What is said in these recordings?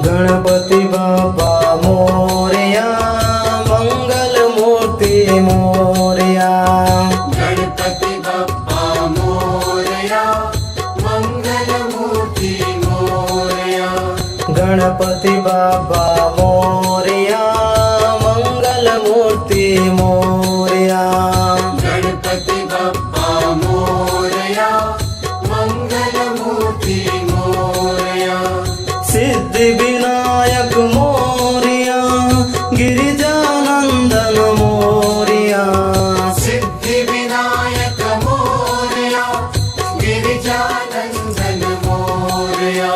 गणपति बाप्पा मोरया, मंगल मूर्ति मोरया। गणपति बाप्पा मोरया, मंगल मूर्ति मोरया। गणपति बाप्पा मोरया, मंगल मूर्ति मोरया। गणपति बाप्पा मोरया, मंगल मूर्ति मोरया। सिद्धि विनायक मोरया, गिरिजानंदन मोरया। सिद्धि विनायक मोरया, गिरिजानंदन मोरया।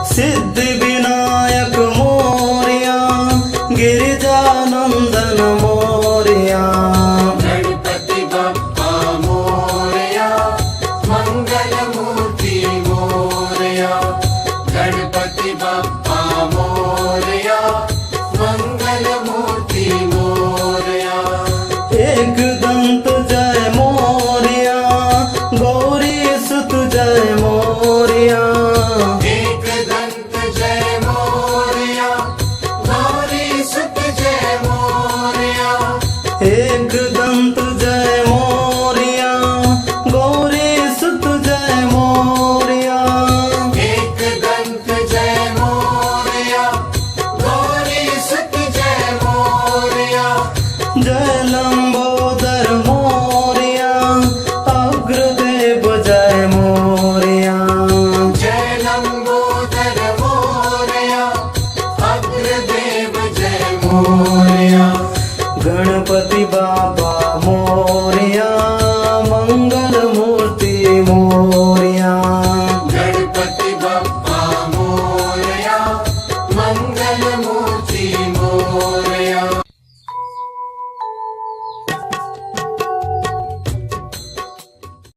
सिद्धि विनायक मोरया, गिरिजानंदन मोरया।